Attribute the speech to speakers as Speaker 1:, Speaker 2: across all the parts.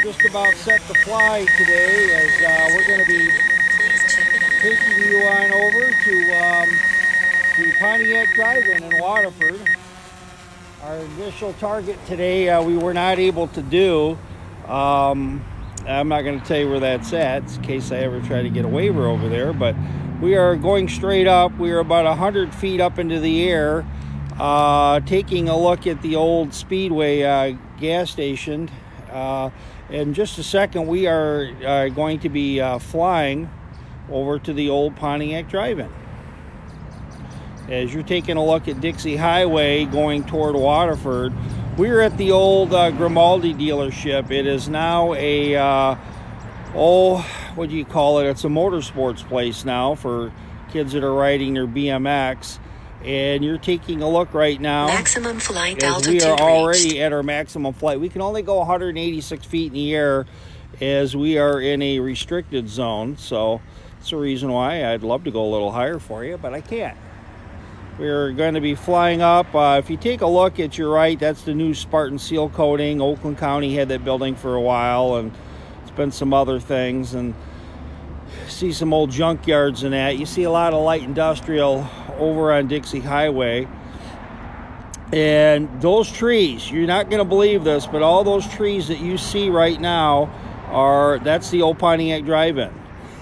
Speaker 1: just about set to fly today as we're going to be taking you on over to the Pontiac Drive In Waterford. Our initial target today we were not able to do. I'm not going to tell you where that's at in case I ever try to get a waiver over there, but we are going straight up. We are about 100 feet up into the air, taking a look at the old Speedway gas station. In just a second, we are going to be flying over to the old Pontiac Drive In. As you're taking a look at Dixie Highway going toward Waterford, we're at the old Grimaldi dealership. It is now a, what do you call it? It's a motorsports place now for kids that are riding their BMX. And you're taking a look right now.
Speaker 2: Maximum flight
Speaker 1: as
Speaker 2: altitude
Speaker 1: we are already
Speaker 2: reached.
Speaker 1: at our maximum flight. We can only go 186 feet in the air as we are in a restricted zone. So that's the reason why I'd love to go a little higher for you, but I can't. We're going to be flying up. If you take a look at your right, that's the new Spartan seal coating. Oakland County had that building for a while, and it's been some other things. And see some old junkyards and that. You see a lot of light industrial over on Dixie Highway. And those trees, you're not going to believe this, but all those trees that you see right now that's the old Pontiac Drive In.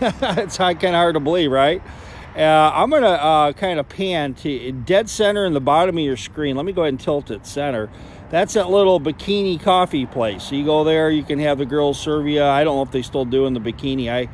Speaker 1: It's kind of hard to believe, right? I'm going to kind of pan to dead center in the bottom of your screen. Let me go ahead and tilt it center. That's that little bikini coffee place. So you go there, you can have the girls serve you. I don't know if they still do in the bikini.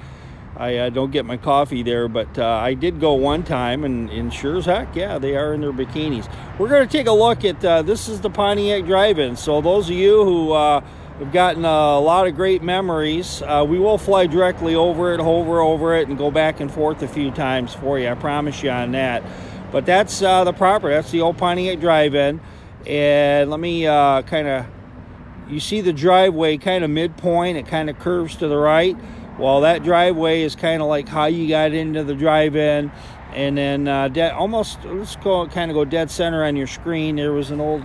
Speaker 1: I don't get my coffee there, but I did go one time, and sure as heck, yeah, they are in their bikinis. We're going to take a look at, this is the Pontiac Drive In. So those of you who have gotten a lot of great memories, we will fly directly over it, hover over it, and go back and forth a few times for you. I promise you on that. But that's the property. That's the old Pontiac Drive In. And let me you see the driveway kind of midpoint. It kind of curves to the right. Well, that driveway is kind of like how you got into the drive-in, and then let's go dead center on your screen. There was an old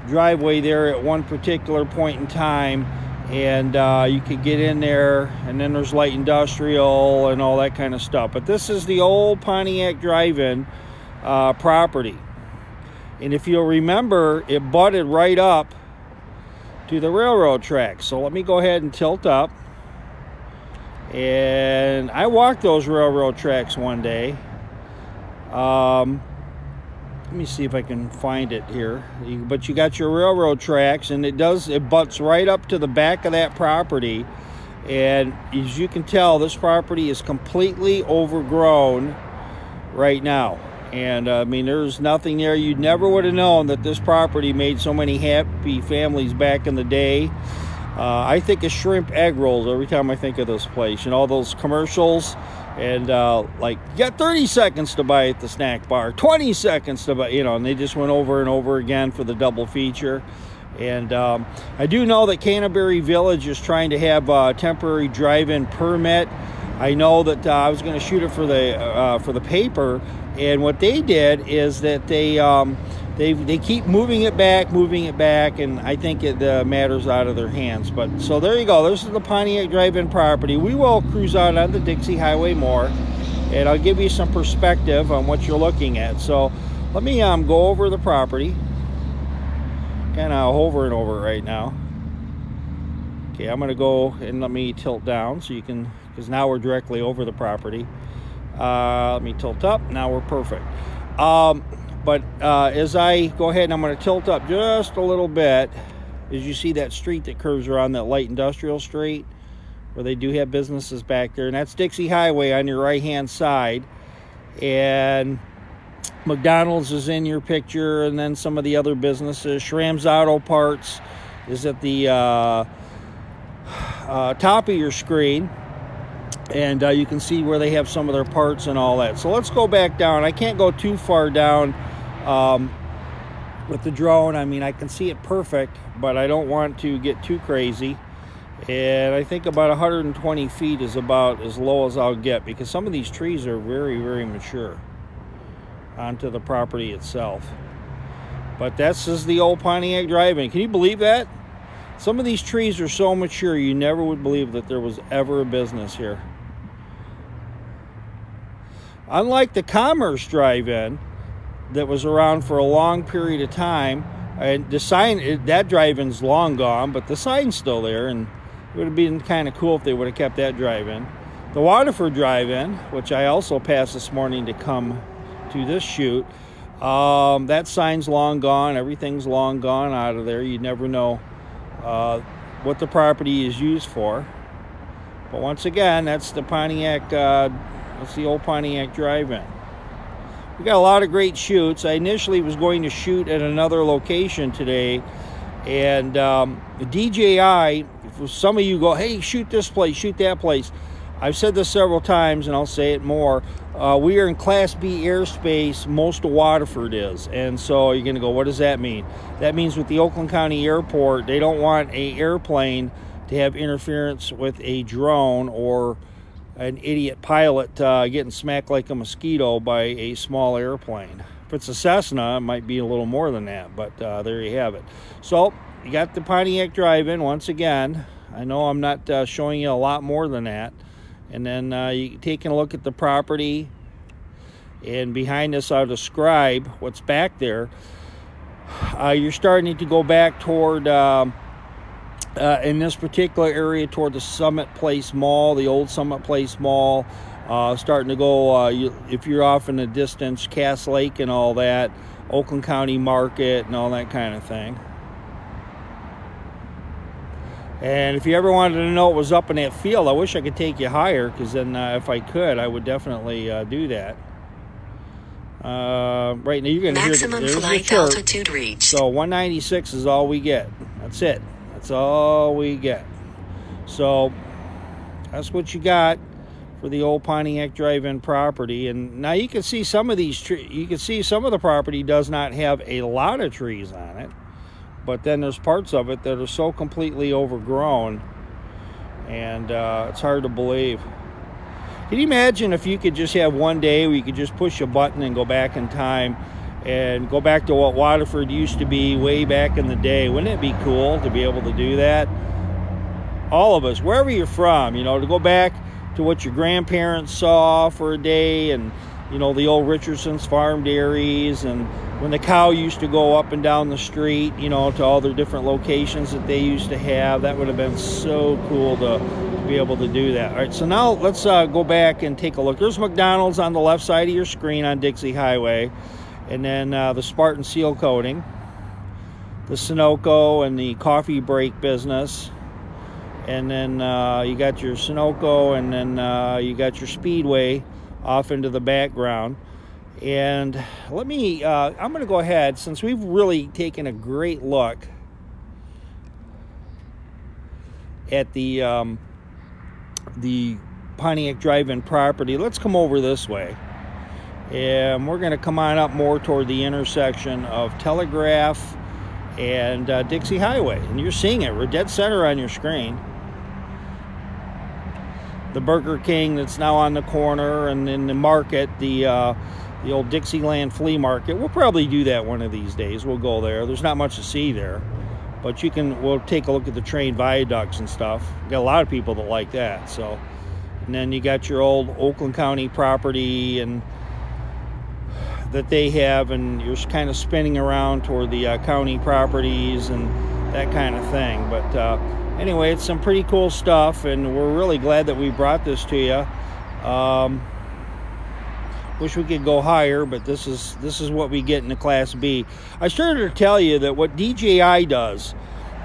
Speaker 1: driveway there at one particular point in time, and you could get in there, and then there's light industrial and all that kind of stuff. But this is the old Pontiac Drive-In property, and if you'll remember, it butted right up to the railroad tracks. So let me go ahead and tilt up. And I walked those railroad tracks one day. Let me see if I can find it here. But you got your railroad tracks, and it butts right up to the back of that property. And as you can tell, this property is completely overgrown right now. And I mean, there's nothing there. You never would have known that this property made so many happy families back in the day. I think of shrimp egg rolls every time I think of this place. You know, those commercials, and like, you got 30 seconds to buy at the snack bar, 20 seconds to buy, and they just went over and over again for the double feature. And I do know that Canterbury Village is trying to have a temporary drive-in permit. I know that I was going to shoot it for the paper, and what they did is that they keep moving it back, and I think the matter's out of their hands. But so there you go. This is the Pontiac Drive-In property. We will cruise out on the Dixie Highway more, and I'll give you some perspective on what you're looking at. So let me go over the property. Kind of hovering over it right now. Okay, I'm going to go and let me tilt down so you can, because now we're directly over the property. Let me tilt up. Now we're perfect. But as I go ahead, and I'm going to tilt up just a little bit, as you see that street that curves around, that light industrial street, where they do have businesses back there. And that's Dixie Highway on your right-hand side. And McDonald's is in your picture, and then some of the other businesses. Schramm's Auto Parts is at the top of your screen. And you can see where they have some of their parts and all that. So let's go back down. I can't go too far down with the drone. I mean, I can see it perfect, but I don't want to get too crazy. And I think about 120 feet is about as low as I'll get, because some of these trees are very, very mature onto the property itself. But this is the old Pontiac Drive In. Can you believe that? Some of these trees are so mature you never would believe that there was ever a business here. Unlike the Commerce Drive In that was around for a long period of time, and the sign, that drive-in's long gone, but the sign's still there, and it would have been kind of cool if they would have kept that drive-in. The Waterford Drive In, which I also passed this morning to come to this shoot, that sign's long gone. Everything's long gone out of there. You never know what the property is used for. But once again, that's the Pontiac, that's the old Pontiac Drive In. We got a lot of great shoots. I initially was going to shoot at another location today, and the DJI, if some of you go, hey, shoot this place, shoot that place. I've said this several times, and I'll say it more. We are in Class B airspace. Most of Waterford is. And so you're going to go, what does that mean? That means with the Oakland County Airport, they don't want an airplane to have interference with a drone or an idiot pilot getting smacked like a mosquito by a small airplane. If it's a Cessna, it might be a little more than that, but there you have it. So you got the Pontiac Drive In once again. I know I'm not showing you a lot more than that. And then you taking a look at the property, and behind us I'll describe what's back there. You're starting to go back toward in this particular area toward the Summit Place Mall, the old Summit Place Mall. Starting to go, if you're off in the distance, Cass Lake and all that, Oakland County Market and all that kind of thing. And if you ever wanted to know what was up in that field, I wish I could take you higher, because then if I could, I would definitely do that. Right now you're going to hear
Speaker 2: maximum flight altitude reached.
Speaker 1: So 196 is all we get. That's it. That's all we get. So that's what you got for the old Pontiac Drive-In property. And now you can see some of these trees. You can see some of the property does not have a lot of trees on it, but then there's parts of it that are so completely overgrown, and it's hard to believe. Can you imagine if you could just have one day where you could just push a button and go back in time and go back to what Waterford used to be way back in the day? Wouldn't it be cool to be able to do that? All of us, wherever you're from, you know, to go back to what your grandparents saw for a day, and, you know, the old Richardson's farm dairies, and when the cow used to go up and down the street, you know, to all their different locations that they used to have. That would have been so cool to be able to do that. All right, so now let's go back and take a look. There's McDonald's on the left side of your screen on Dixie Highway, and then the Spartan Seal Coating, the Sunoco and the coffee break business, and then you got your Sunoco, and then you got your Speedway off into the background. And let me, I'm going to go ahead, since we've really taken a great look at the Pontiac Drive-In property, let's come over this way. And we're going to come on up more toward the intersection of Telegraph and Dixie Highway. And you're seeing it. We're dead center on your screen. The Burger King that's now on the corner, and then the market, the old Dixieland Flea Market. We'll probably do that one of these days. We'll go there. There's not much to see there, but we'll take a look at the train viaducts and stuff. Got a lot of people that like that. So, and then you got your old Oakland County property and that they have, and you're kind of spinning around toward the county properties and that kind of thing. But anyway, it's some pretty cool stuff, and we're really glad that we brought this to you. Wish we could go higher, but this is what we get in the Class B. I started to tell you that what DJI does,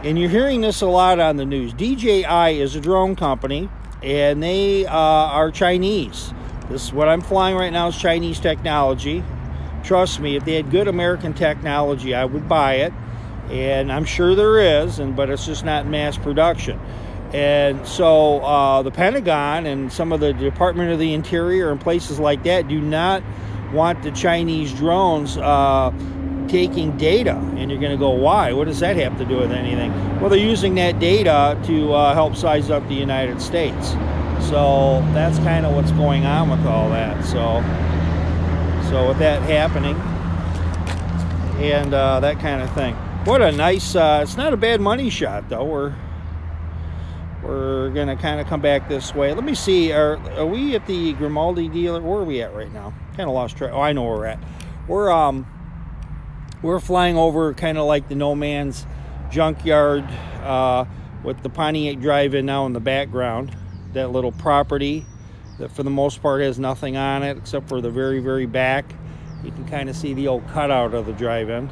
Speaker 1: and you're hearing this a lot on the news. DJI is a drone company, and they are Chinese. This is what I'm flying right now is Chinese technology. Trust me, if they had good American technology, I would buy it, and I'm sure there is, but it's just not mass production. And so the Pentagon and some of the Department of the Interior and places like that do not want the Chinese drones taking data. And you're going to go, why? What does that have to do with anything? Well, they're using that data to help size up the United States. So that's kind of what's going on with all that. So with that happening and that kind of thing. What a nice, it's not a bad money shot though. We're gonna kind of come back this way. Let me see, are we at the Grimaldi dealer? Where are we at right now? Kind of lost track. Oh, I know where we're at. We're flying over kind of like the No Man's junkyard with the Pontiac Drive In now in the background. That little property that for the most part has nothing on it except for the very, very back. You can kind of see the old cutout of the drive-in.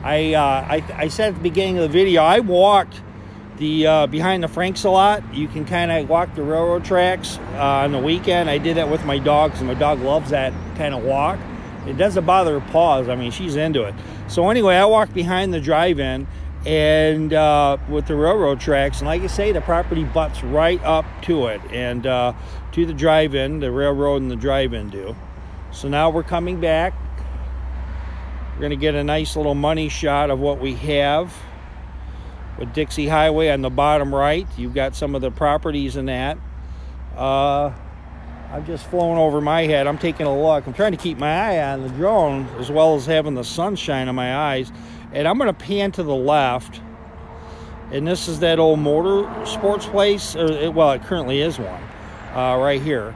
Speaker 1: I said at the beginning of the video, I walked the behind the Franks a lot. You can kind of walk the railroad tracks on the weekend. I did that with my dogs, and my dog loves that kind of walk. It doesn't bother her paws. I mean, she's into it. So anyway, I walked behind the drive-in and with the railroad tracks, and like I say, the property butts right up to it and to the drive-in. The railroad and the drive-in do. So now we're coming back. We're going to get a nice little money shot of what we have with Dixie Highway on the bottom right. You've got some of the properties in that. I've just flown over my head. I'm taking a look. I'm trying to keep my eye on the drone as well as having the sunshine on my eyes. And I'm going to pan to the left. And this is that old motor sports place. Well, it currently is one right here.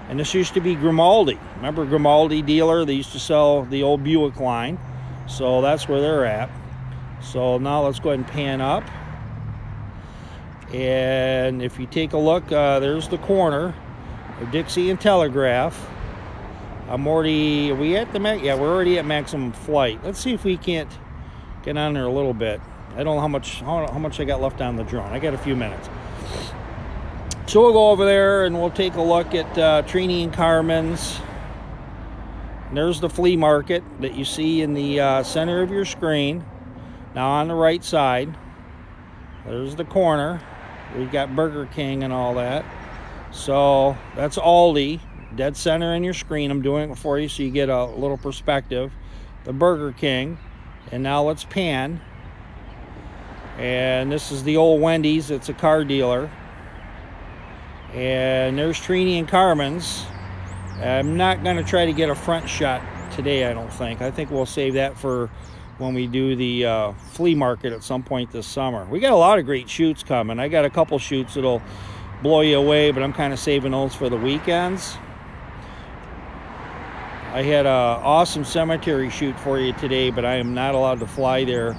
Speaker 1: And this used to be Grimaldi. Remember Grimaldi dealer? They used to sell the old Buick line. So that's where they're at. So now let's go ahead and pan up. And if you take a look, there's the corner of Dixie and Telegraph. Are we at the max? Yeah, we're already at maximum flight. Let's see if we can't get on there a little bit. I don't know how much I got left on the drone. I got a few minutes. So we'll go over there and we'll take a look at Trini and Carmen's. And there's the flea market that you see in the center of your screen. Now on the right side, there's the corner. We've got Burger King and all that. So that's Aldi, dead center in your screen. I'm doing it for you so you get a little perspective. The Burger King. And now let's pan. And this is the old Wendy's. It's a car dealer. And there's Trini and Carmen's. I'm not going to try to get a front shot today, I don't think. I think we'll save that for when we do the flea market at some point this summer. We got a lot of great shoots coming. I got a couple shoots that'll blow you away, but I'm kind of saving those for the weekends. I had an awesome cemetery shoot for you today, but I am not allowed to fly there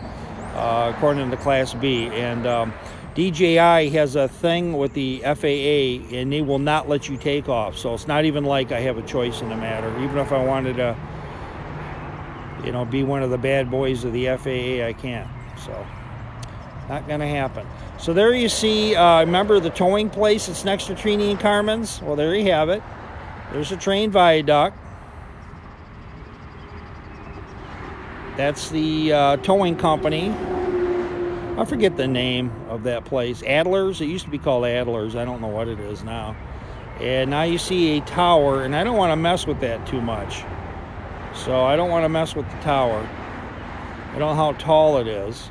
Speaker 1: according to Class B. And DJI has a thing with the FAA, and they will not let you take off. So it's not even like I have a choice in the matter. Even if I wanted to, be one of the bad boys of the FAA, I can't. So not going to happen. So there you see, remember the towing place that's next to Trini and Carmen's? Well, there you have it. There's a train viaduct. That's the towing company. I forget the name of that place. Adler's? It used to be called Adler's. I don't know what it is now. And now you see a tower, and I don't want to mess with that too much. So I don't want to mess with the tower. I don't know how tall it is.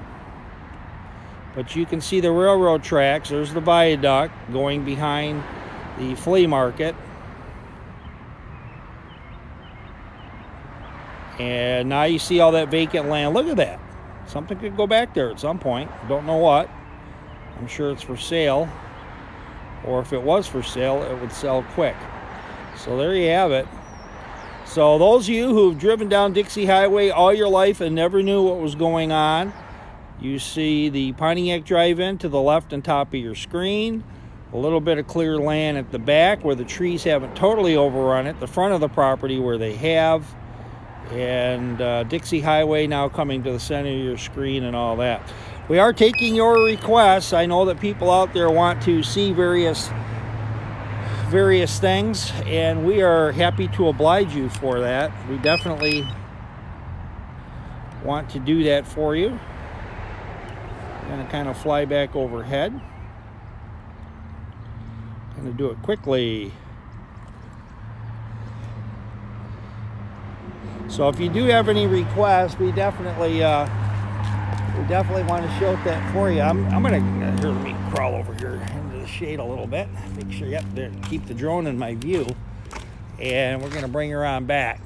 Speaker 1: But you can see the railroad tracks. There's the viaduct going behind the flea market. And now you see all that vacant land. Look at that. Something could go back there at some point. Don't know what. I'm sure it's for sale. Or if it was for sale, it would sell quick. So there you have it. So those of you who've driven down Dixie Highway all your life and never knew what was going on, you see the Pontiac Drive In to the left and top of your screen. A little bit of clear land at the back where the trees haven't totally overrun it. The front of the property where they have. And Dixie Highway now coming to the center of your screen and all that. We are taking your requests. I know that people out there want to see various things, and we are happy to oblige you for that. We definitely want to do that for you. I'm going to kind of fly back overhead. I'm going to do it quickly. So if you do have any requests, we definitely want to show that for you. I'm gonna here, let me crawl over here into the shade a little bit. Make sure, yep, there, keep the drone in my view. and we're going to bring her on back.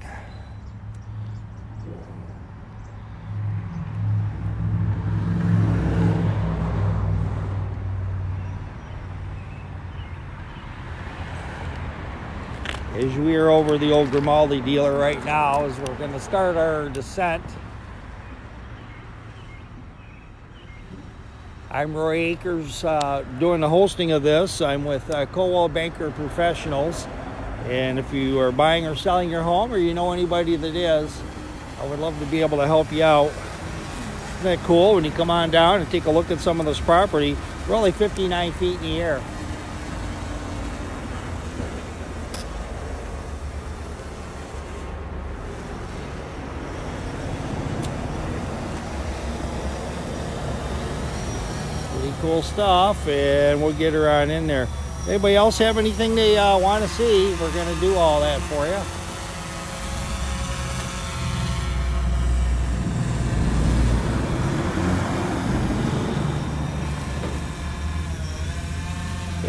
Speaker 1: As we are over the old Grimaldi dealer right now, as we're going to start our descent. I'm Roy Akers doing the hosting of this. I'm with Coldwell Banker Professionals. And if you are buying or selling your home, or you know anybody that is, I would love to be able to help you out. Isn't that cool when you come on down and take a look at some of this property? We're only 59 feet in the air. Pretty cool stuff, and we'll get her on in there. Anybody else have anything they want to see? We're going to do all that for you.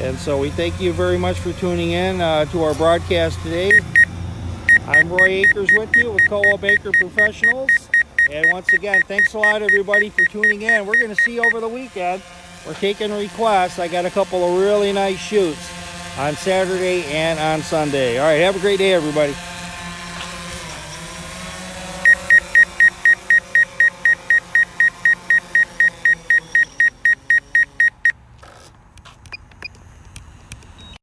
Speaker 1: And so we thank you very much for tuning in to our broadcast today. I'm Roy Akers with you with Coldwell Banker Professionals. And once again, thanks a lot everybody for tuning in. We're going to see you over the weekend. We're taking requests. I got a couple of really nice shoots on Saturday and on Sunday. All right, have a great day, everybody.